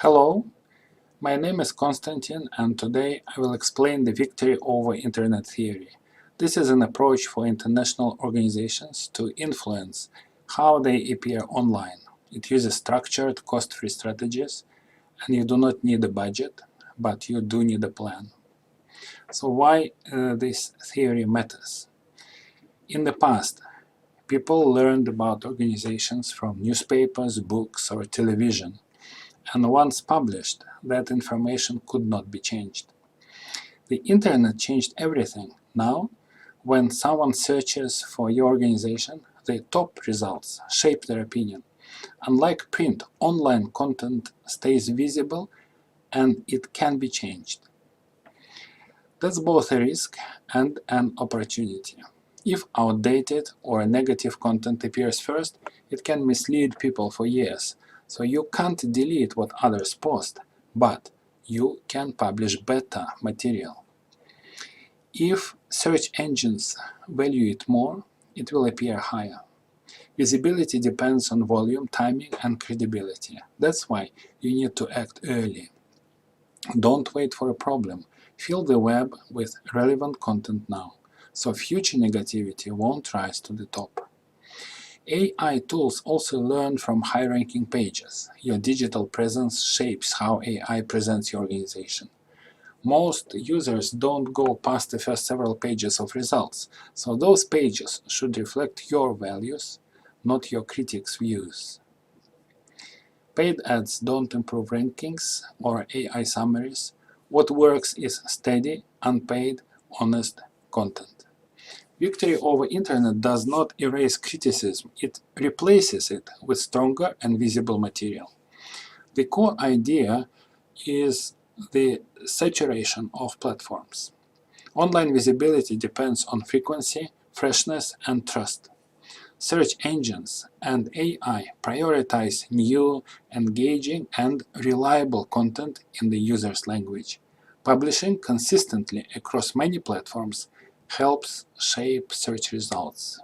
Hello, my name is Konstantin, and today I will explain the victory over Internet theory. This is an approach for international organizations to influence how they appear online. It uses structured, cost-free strategies, and you do not need a budget, but you do need a plan. So why this theory matters? In the past, people learned about organizations from newspapers, books, or television. And once published, that information could not be changed. The internet changed everything. Now, when someone searches for your organization, the top results shape their opinion. Unlike print, online content stays visible and it can be changed. That's both a risk and an opportunity. If outdated or negative content appears first, it can mislead people for years. So you can't delete what others post, but you can publish better material. If search engines value it more, it will appear higher. Visibility depends on volume, timing, and credibility. That's why you need to act early. Don't wait for a problem. Fill the web with relevant content now, so future negativity won't rise to the top. AI tools also learn from high-ranking pages. Your digital presence shapes how AI presents your organization. Most users don't go past the first several pages of results, so those pages should reflect your values, not your critics' views. Paid ads don't improve rankings or AI summaries. What works is steady, unpaid, honest content. Victory over Internet does not erase criticism, it replaces it with stronger and visible material. The core idea is the saturation of platforms. Online visibility depends on frequency, freshness, and trust. Search engines and AI prioritize new, engaging, and reliable content in the user's language. Publishing consistently across many platforms helps shape search results.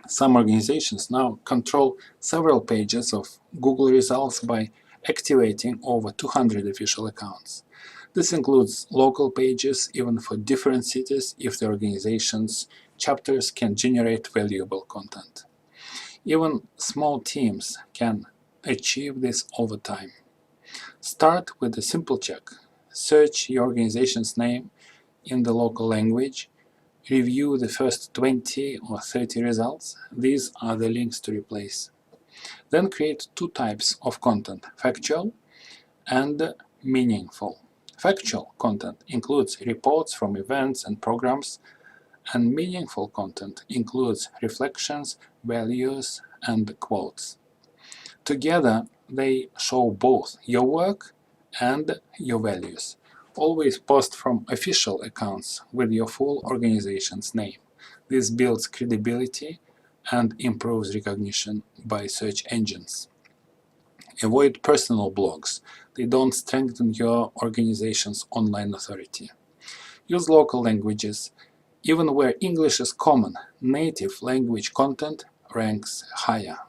Some organizations now control several pages of Google results by activating over 200 official accounts. This includes local pages, even for different cities, if the organization's chapters can generate valuable content. Even small teams can achieve this over time. Start with a simple check. Search your organization's name in the local language. Review the first 20 or 30 results. These are the links to replace. Then create two types of content, factual and meaningful. Factual content includes reports from events and programs, and meaningful content includes reflections, values, and quotes. Together, they show both your work and your values. Always post from official accounts with your full organization's name. This builds credibility and improves recognition by search engines. Avoid personal blogs. They don't strengthen your organization's online authority. Use local languages. Even where English is common, native language content ranks higher.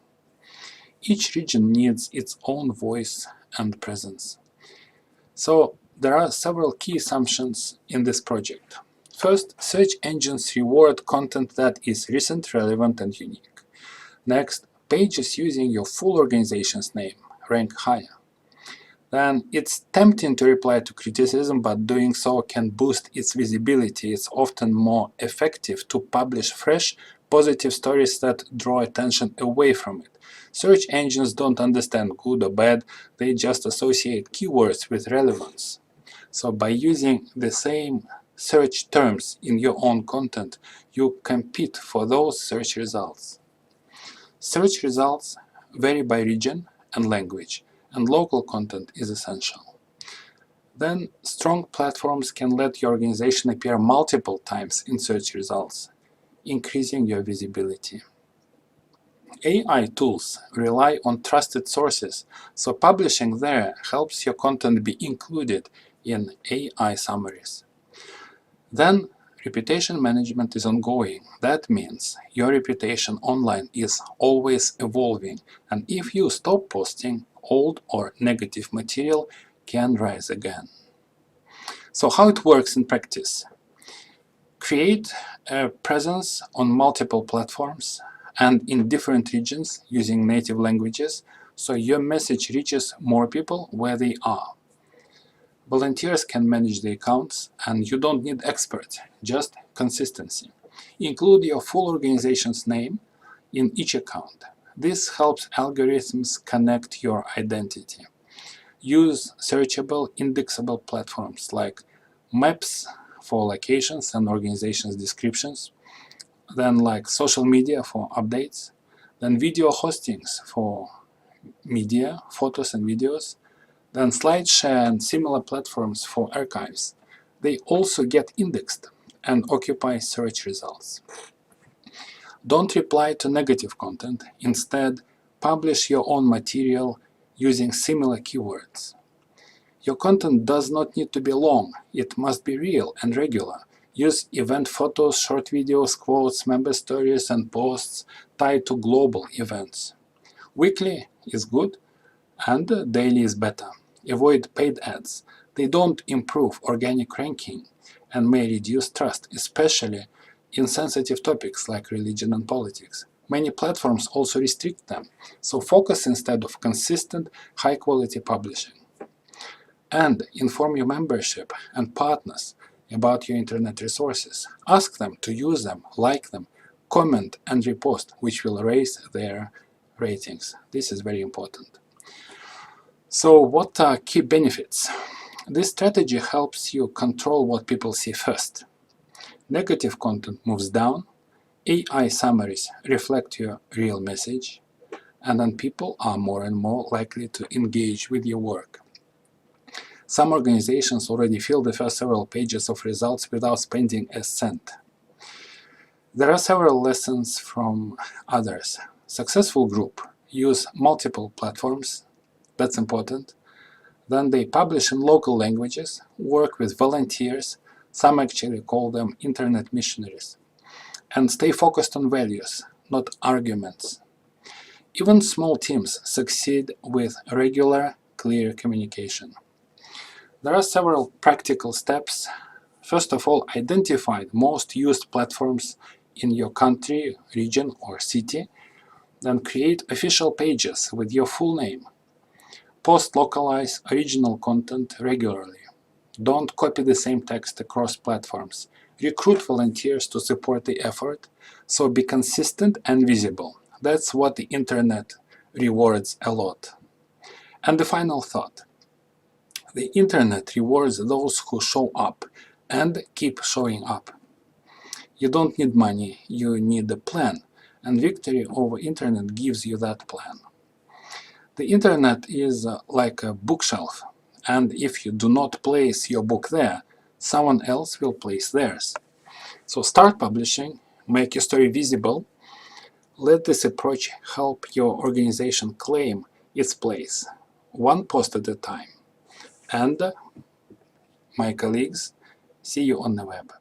Each region needs its own voice and presence. So there are several key assumptions in this project. First, search engines reward content that is recent, relevant, and unique. Next, pages using your full organization's name rank higher. Then it's tempting to reply to criticism, but doing so can boost its visibility. It's often more effective to publish fresh, positive stories that draw attention away from it. Search engines don't understand good or bad, they just associate keywords with relevance. So by using the same search terms in your own content, you compete for those search results. Search results vary by region and language, and local content is essential. Then, strong platforms can let your organization appear multiple times in search results, increasing your visibility. AI tools rely on trusted sources, so publishing there helps your content be included in AI summaries. Then, reputation management is ongoing. That means your reputation online is always evolving, and if you stop posting old or negative material can rise again. So how it works in practice? Create a presence on multiple platforms and in different regions using native languages, so your message reaches more people where they are. Volunteers can manage the accounts, and you don't need experts, just consistency. Include your full organization's name in each account. This helps algorithms connect your identity. Use searchable, indexable platforms like maps for locations and organizations' descriptions, then like social media for updates, then video hostings for media, photos and videos, then SlideShare and similar platforms for archives. They also get indexed and occupy search results. Don't reply to negative content. Instead, publish your own material using similar keywords. Your content does not need to be long. It must be real and regular. Use event photos, short videos, quotes, member stories, and posts tied to global events. Weekly is good, and daily is better. Avoid paid ads. They don't improve organic ranking and may reduce trust, especially in sensitive topics like religion and politics. Many platforms also restrict them, so focus instead of consistent, high-quality publishing. And inform your membership and partners about your internet resources. Ask them to use them, like them, comment and repost, which will raise their ratings. This is very important. So what are key benefits? This strategy helps you control what people see first. Negative content moves down, AI summaries reflect your real message, and then people are more and more likely to engage with your work. Some organizations already fill the first several pages of results without spending a cent. There are several lessons from others. Successful group use multiple platforms. That's important. Then they publish in local languages, work with volunteers, some actually call them internet missionaries, and stay focused on values, not arguments. Even small teams succeed with regular, clear communication. There are several practical steps. First of all, identify the most used platforms in your country, region, or city. Then create official pages with your full name. Post localized original content regularly. Don't copy the same text across platforms. Recruit volunteers to support the effort, so be consistent and visible. That's what the internet rewards a lot. And the final thought. The internet rewards those who show up and keep showing up. You don't need money, you need a plan, and victory over internet gives you that plan. The internet is like a bookshelf, and if you do not place your book there, someone else will place theirs. So start publishing, make your story visible. Let this approach help your organization claim its place, one post at a time. And my colleagues, see you on the web.